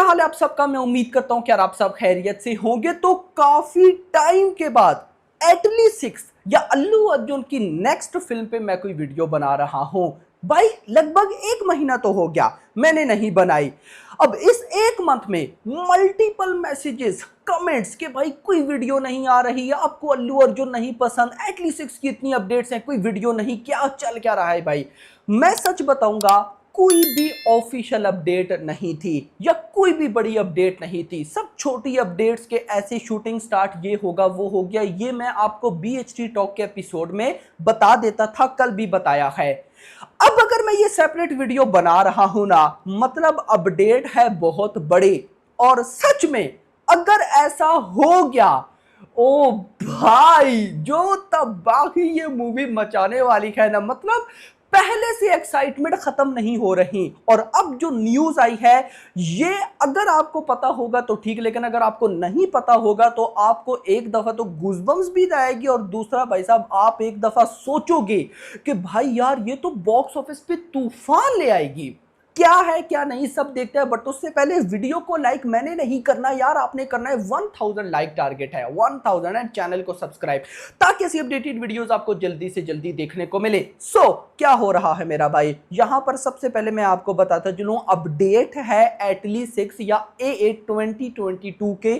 हाल है आप सबका। मैं उम्मीद करता हूं कि यार आप सब खैरियत से होंगे। तो काफी टाइम के बाद एटली 6 या अल्लू अर्जुन की नेक्स्ट फिल्म पे मैं कोई वीडियो बना रहा हूं। भाई लगभग 1 महीना तो हो गया मैंने नहीं बनाई। अब इस 1 मंथ में मल्टीपल मैसेजेस कमेंट्स के भाई कोई वीडियो नहीं आ रही है, आपको अल्लू अर्जुन नहीं पसंद, एटली 6 की इतनी अपडेट्स हैं, कोई वीडियो नहीं, क्या चल क्या रहा है भाई। मैं सच बताऊंगा, कोई भी ऑफिशियल अपडेट नहीं थी या कोई भी बड़ी अपडेट नहीं थी। सब छोटी अपडेट्स के ऐसे शूटिंग स्टार्ट, ये होगा वो हो गया, ये मैं आपको BHT टॉक के एपिसोड में बता देता था, कल भी बताया है। अब अगर मैं ये सेपरेट वीडियो बना रहा हूं ना, मतलब अपडेट है बहुत बड़े। और सच में अगर ऐसा हो गया, ओ भाई जो तबाही ये मूवी मचाने वाली है ना, मतलब पहले से एक्साइटमेंट खत्म नहीं हो रही। और अब जो न्यूज आई है, ये अगर आपको पता होगा तो ठीक, लेकिन अगर आपको नहीं पता होगा तो आपको एक दफा तो गूज़बम्स भी आएगी, और दूसरा भाई साहब आप एक दफा सोचोगे कि भाई यार ये तो बॉक्स ऑफिस पे तूफान ले आएगी। क्या है क्या नहीं सब देखते हैं, बट उससे पहले वीडियो को लाइक मैंने नहीं करना यार, आपने करना है। 1000 लाइक टारगेट है, 1000, एंड चैनल को सब्सक्राइब, ताकि ऐसी अपडेटेड वीडियोस आपको जल्दी से जल्दी देखने को मिले। क्या हो रहा है मेरा भाई, यहां पर सबसे पहले मैं आपको बताता चलूं, अपडेट है एटली 6 या A8 2022 के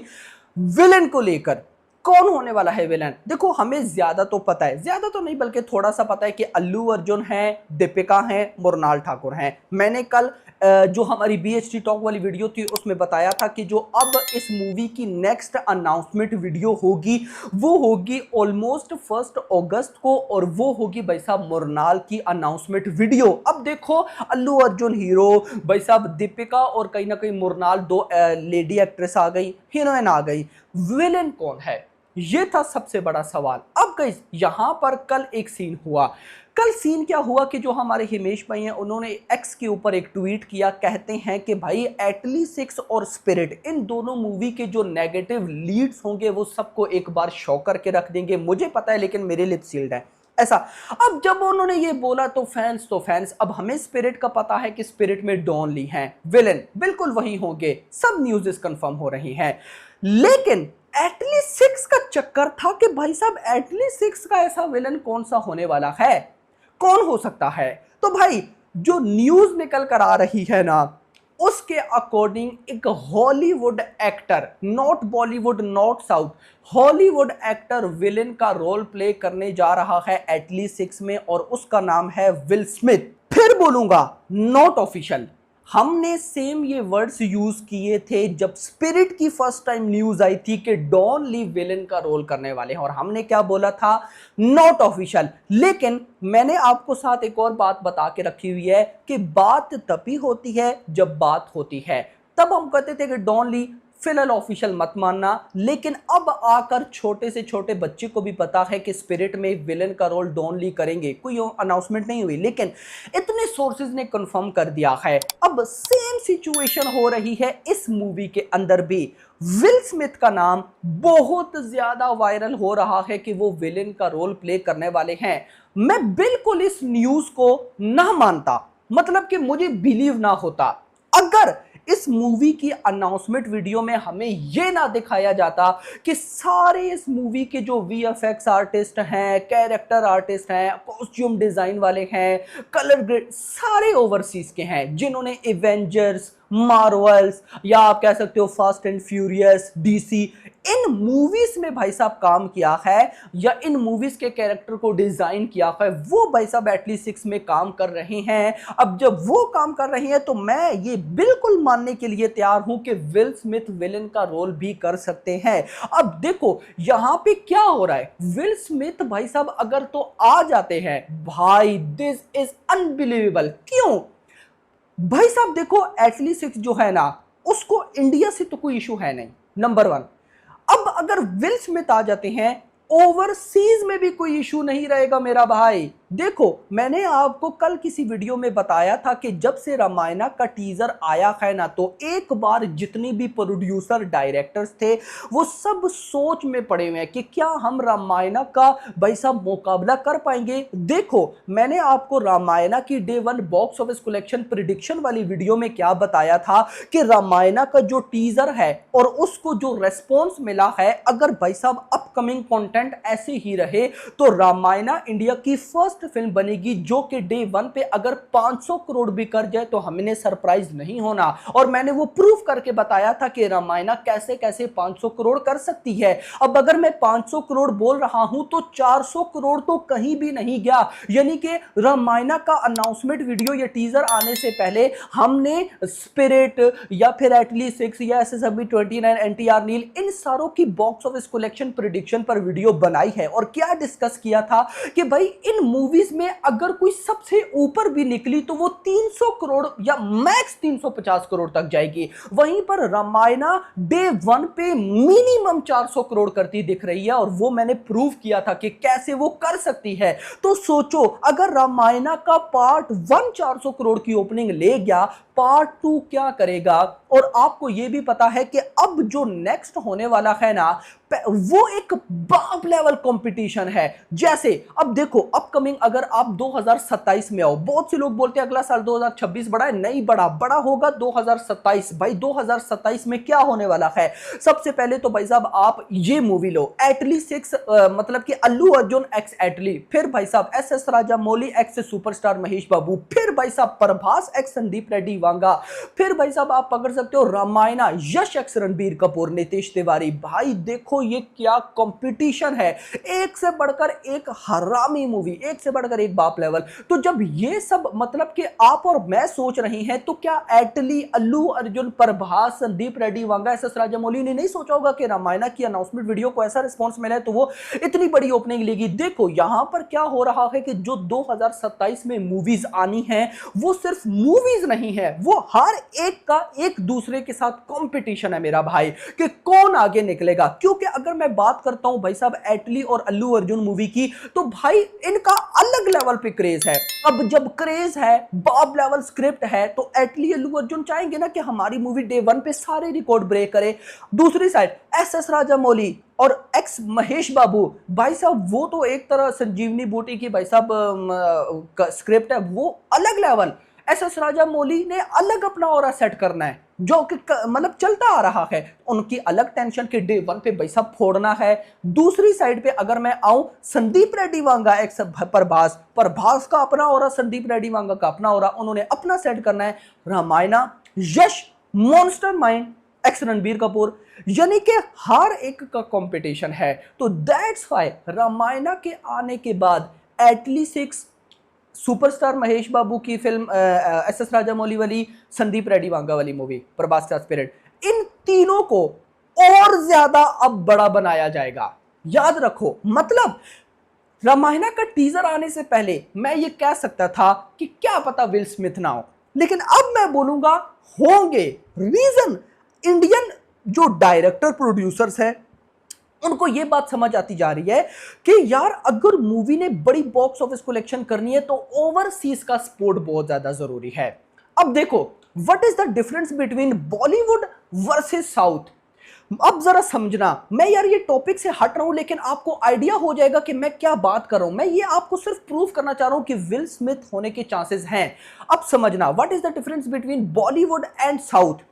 विलन को लेकर। कौन होने वाला है विलन? देखो हमें ज्यादा तो पता है, ज्यादा तो नहीं बल्कि थोड़ा सा पता है कि अल्लू अर्जुन है, दीपिका है, मृणाल ठाकुर हैं। मैंने कल जो हमारी BHT टॉक वाली वीडियो थी उसमें बताया था कि जो अब इस मूवी की नेक्स्ट अनाउंसमेंट वीडियो होगी वो होगी ऑलमोस्ट 1 अगस्त को, और वो होगी भाई साहब मृणाल की अनाउंसमेंट वीडियो। अब देखो अल्लू अर्जुन हीरो, भाई साहब दीपिका और कहीं ना कहीं मृणाल, दो लेडी एक्ट्रेस आ गई, हीरोइन आ गई, विलेन कौन है, ये था सबसे बड़ा सवाल। अब गाइस यहां पर कल एक सीन हुआ। कल सीन क्या हुआ कि जो हमारे हिमेश भाई हैं उन्होंने एक्स के ऊपर एक ट्वीट किया, कहते हैं कि भाई एटली 6 और स्पिरिट, इन दोनों मूवी के जो नेगेटिव लीड्स होंगे वो सबको एक बार शॉक करके रख देंगे। मुझे पता है लेकिन मेरे लिप सील्ड है ऐसा। अब जब उन्होंने ये बोला तो फैंस, अब हमें स्पिरिट का पता है कि स्पिरिट में डॉन ली हैं, विलेन बिल्कुल वही होंगे, सब न्यूज़ कंफर्म हो रही हैं। लेकिन एटली 6 का चक्कर था कि भाई साहब एटली 6 का ऐसा विलन कौन सा होने वाला है, कौन हो सकता है। तो भाई जो न्यूज निकल कर आ रही है ना, उसके अकॉर्डिंग एक Hollywood actor, not Bollywood not south, Hollywood actor villain का रोल प्ले करने जा रहा है एटली 6 में, और उसका नाम है विल स्मिथ। फिर बोलूंगा नॉट ऑफिशियल, हमने सेम ये वर्ड्स यूज किए थे जब स्पिरिट की फर्स्ट टाइम न्यूज आई थी कि डॉन ली विलेन का रोल करने वाले हैं, और हमने क्या बोला था, नॉट ऑफिशियल। लेकिन मैंने आपको साथ एक और बात बता के रखी हुई है कि बात तभी होती है जब बात होती है। तब हम कहते थे कि डॉन ली फिलहाल ऑफिशियल मत मानना, लेकिन अब आकर छोटे से छोटे बच्चे को भी पता है कि स्पिरिट में विलेन का रोल डॉन ली करेंगे। कोई अनाउंसमेंट नहीं हुई लेकिन इतने सोर्सेज ने कंफर्म कर दिया है। अब सेम सिचुएशन हो रही है इस मूवी के अंदर भी। विल स्मिथ का नाम बहुत ज्यादा वायरल हो रहा है कि वो विलेन का रोल प्ले करने वाले हैं। मैं बिल्कुल इस न्यूज को ना मानता, मतलब कि मुझे बिलीव ना होता अगर इस मूवी की अनाउंसमेंट वीडियो में हमें यह ना दिखाया जाता कि सारे इस मूवी के जो VFX आर्टिस्ट हैं, कैरेक्टर आर्टिस्ट हैं, कॉस्ट्यूम डिजाइन वाले हैं, कलर ग्रेड सारे ओवरसीज के हैं, जिन्होंने एवेंजर्स, मार्वल्स या आप कह सकते हो fast and furious, DC, in movies में भाई साहब काम किया है, या इन मूवीज के कैरेक्टर को डिजाइन किया है, वो भाई साहब एटली 6 में काम कर रहे हैं। अब जब वो काम कर रहे हैं तो मैं ये बिल्कुल मानने के लिए तैयार हूं कि विल स्मिथ विलेन का रोल भी कर सकते हैं। अब देखो यहां पे क्या हो रहा है, विल स्मिथ भाई साहब अगर तो आ जाते हैं, भाई दिस इज अनबिलीवेबल। क्यों भाई साहब, देखो एटली 6 जो है ना, उसको इंडिया से तो कोई इशू है नहीं, नंबर 1। अब अगर विल स्मिथ आ जाते हैं, ओवरसीज में भी कोई इशू नहीं रहेगा मेरा भाई। देखो, मैंने आपको कल किसी वीडियो में बताया था कि जब से रामायणा का टीजर आया है ना, तो एक बार जितनी भी प्रोड्यूसर डायरेक्टर्स थे वो सब सोच में पड़े हुए हैं कि क्या हम रामायणा का भाई साहब मुकाबला कर पाएंगे। देखो, मैंने आपको रामायणा की day one box office collection prediction वाली वीडियो में क्या बताया था कि रामायणा का जो टीजर है और उसको जो रेस्पॉन्स मिला है, अगर भाई साहब अपकमिंग कंटेंट ऐसे ही रहे तो रामायणा इंडिया की फर्स्ट फिल्म बनेगी जो कि डे वन पे अगर 500 करोड़ भी कर जाए तो हमें सरप्राइज नहीं होना। और मैंने वो प्रूफ करके बताया था कि रामायणा कैसे कैसे 500 करोड़ कर सकती है। अब अगर मैं 500 करोड़ बोल रहा हूं तो 400 करोड़ तो कहीं भी नहीं गया। यानी कि रामायणा का अनाउंसमेंट वीडियो या टीजर आने से पहले हमने स्पिरिट या फिर एटली 6 या SSB 29 NTR नील इन सारों की बॉक्स ऑफिस कलेक्शन प्रिडिक्शन पर वीडियो बनाई है और क्या डिस्कस किया था कि भाई इन मूवीज में अगर कोई सबसे ऊपर भी निकली तो वो 300 करोड़ या मैक्स 350 करोड़ तक जाएगी। वहीं पर रामायणा डे वन पे मिनिमम 400 करोड़ करती दिख रही है और वो मैंने प्रूव किया था कि कैसे वो कर सकती है। तो सोचो, अगर रामायणा का पार्ट वन 400 करोड़ की ओपनिंग ले गया, पार्ट टू क्या करेगा। और आपको यह भी पता है कि अब जो नेक्स्ट होने वाला है ना, वो एक बाप लेवल कंपटीशन है। जैसे अब देखो, अपकमिंग अगर आप 2027 में आओ, बहुत से लोग बोलते हैं अगला साल 2026 बड़ा है, नहीं बड़ा, बड़ा होगा 2027। भाई 2027 में क्या होने वाला है? सबसे पहले तो भाई साहब आप ये मूवी लो, एटली 6 मतलब कि अल्लू अर्जुन एक्स एटली, फिर भाई साहब SS Rajamouli x superstar Mahesh Babu, फिर भाई साहब प्रभास एक्स संदीप रेड्डी वांगा, फिर भाई साहब आप पकड़ सकते हो रामायणा यश एक्स रणबीर कपूर नितेश तिवारी। भाई देखो ये क्या कंपटीशन है, एक से बढ़कर एक हरामी मूवी, एक से बढ़कर एक बाप लेवल। तो जब ये सब मतलब कि आप और मैं सोच रही हैं, तो क्या एटली अल्लू अर्जुन प्रभास संदीप रेड्डी वांगा SS राजामौली ने नहीं सोचा होगा कि रामायणा की अनाउंसमेंट वीडियो को ऐसा रिस्पांस मिला है तो वो इतनी बड़ी ओपनिंग लेगी। देखो यहां पर क्या हो रहा है कि जो 2027 में मूवीज आनी है वो सिर्फ मूवीज नहीं है, वो हर एक का एक दूसरे के साथ कंपटीशन है मेरा भाई, कि कौन आगे निकलेगा। क्योंकि अगर मैं बात करता हूं भाई साहब एटली और अल्लू अर्जुन मूवी की, तो भाई इनका अलग लेवल पे क्रेज है। अब जब क्रेज है, बाप लेवल स्क्रिप्ट है, तो एटली अल्लू अर्जुन चाहेंगे ना कि हमारी मूवी डे वन पे सारे रिकॉर्ड ब्रेक करे। दूसरी साइड SS राजामौली और एक्स महेश बाबू, भाई साहब वो तो एक तरह संजीवनी बूटी की भाई साहब स्क्रिप्ट है, वो अलग लेवल। SS राजामौली ने अलग अपना ऑरा सेट करना है जो कि मतलब चलता आ रहा है, उनकी अलग टेंशन के डे वन पे भाई साहब फोड़ना है। दूसरी साइड पे अगर मैं आऊं, संदीप रेड्डी वांगा एक्स प्रभास का अपना ऑरा, संदीप रेड्डी वांगा का अपना ऑरा, उन्होंने अपना सेट करना है। Ramayana Yash monster mind x Ranbir Kapoor, यानी कि हर एक का कंपटीशन है। तो दैट्स व्हाई रामायणा के आने के बाद एटली 6 सुपरस्टार महेश बाबू की फिल्म, SS राजामौली वाली, संदीप रेड्डी वांगा वाली मूवी, प्रभास का स्पिरिट, इन तीनों को और ज्यादा अब बड़ा बनाया जाएगा। याद रखो, मतलब रामायणा का टीजर आने से पहले मैं ये कह सकता था कि क्या पता विल स्मिथ ना हो, लेकिन अब मैं बोलूंगा होंगे। रीजन, इंडियन जो डायरेक्टर प्रोड्यूसर्स हैं उनको ये बात समझ आती जा रही है कि यार अगर मूवी ने बड़ी बॉक्स ऑफिस कलेक्शन करनी है तो ओवरसीज का सपोर्ट बहुत ज्यादा जरूरी है। अब देखो, what is the difference between Bollywood versus south. अब जरा समझना, मैं यार ये टॉपिक से हट रहा हूं लेकिन आपको आइडिया हो जाएगा कि मैं क्या बात कर रहा हूं। मैं ये आपको सिर्फ प्रूव करना चाह रहा हूं कि विल स्मिथ होने के चांसेस हैं। अब समझना, what is the difference between Bollywood and south.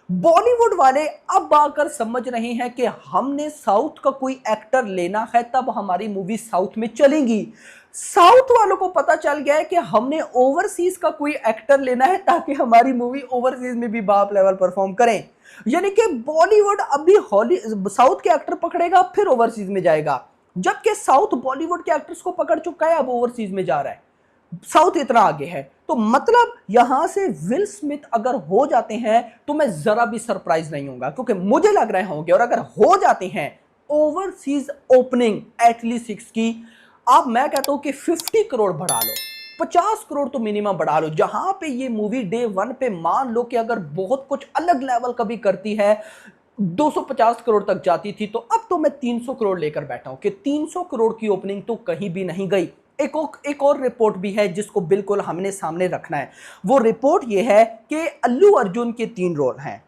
Bollywood वाले अब आकर समझ रहे हैं कि हमने साउथ का कोई एक्टर लेना है तब हमारी मूवी साउथ में चलेगी। साउथ वालों को पता चल गया है कि हमने ओवरसीज का कोई एक्टर लेना है ताकि हमारी मूवी ओवरसीज में भी बाप लेवल परफॉर्म करें। यानी कि बॉलीवुड अभी साउथ के एक्टर पकड़ेगा फिर ओवरसीज में जाएगा, जबकि साउथ बॉलीवुड के एक्टर्स को पकड़ चुका है, अब ओवरसीज में जा रहा है। साउथ इतना आगे है, तो मतलब यहां से विल स्मिथ अगर हो जाते हैं तो मैं जरा भी सरप्राइज नहीं होऊंगा, क्योंकि मुझे लग रहे होंगे। और अगर हो जाते हैं ओवरसीज ओपनिंग एटलीस्ट 6 की, आप मैं कहता हूं कि 50 करोड़ बढ़ा लो, 50 करोड़ तो मिनिमम बढ़ा लो। जहां पे ये मूवी डे वन पे मान लो कि अगर बहुत कुछ अलग लेवल का भी करती है, 250 करोड़ तक जाती थी, तो अब तो मैं 300 करोड़ लेकर बैठा हूं कि 300 करोड़ की ओपनिंग तो कहीं भी नहीं गई। एक और रिपोर्ट भी है जिसको बिल्कुल हमने सामने रखना है। वो रिपोर्ट ये है कि अल्लू अर्जुन के 3 रोल हैं।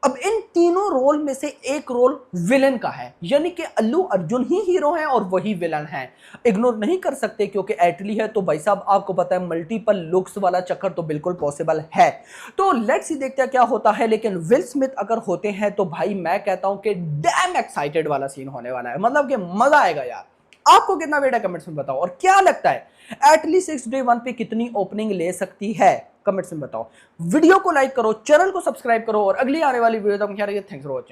अब इन तीनों रोल में से एक रोल विलन का है, यानी कि अल्लू अर्जुन ही हीरो हैं और वही विलन हैं। इग्नोर नहीं कर सकते क्योंकि एटली है तो भाई साहब आपको पता है मल्टीपल लुक्स वाला चक्कर तो बिल्कुल पॉसिबल है। तो लेट्स सी देखते हैं क्या होता है। लेकिन विल स्मिथ अगर होते हैं तो भाई मैं कहता हूं कि डैम एक्साइटेड वाला सीन होने वाला है, मतलब कि मजा आएगा यार। आपको कितना वेट है कमेंट्स में बताओ, और क्या लगता है एटली 6 डे 1 पे कितनी ओपनिंग ले सकती है कमेंट्स में बताओ। वीडियो को लाइक करो, चैनल को सब्सक्राइब करो और अगली आने वाली वीडियो तक क्या रहिए। Thanks for watching.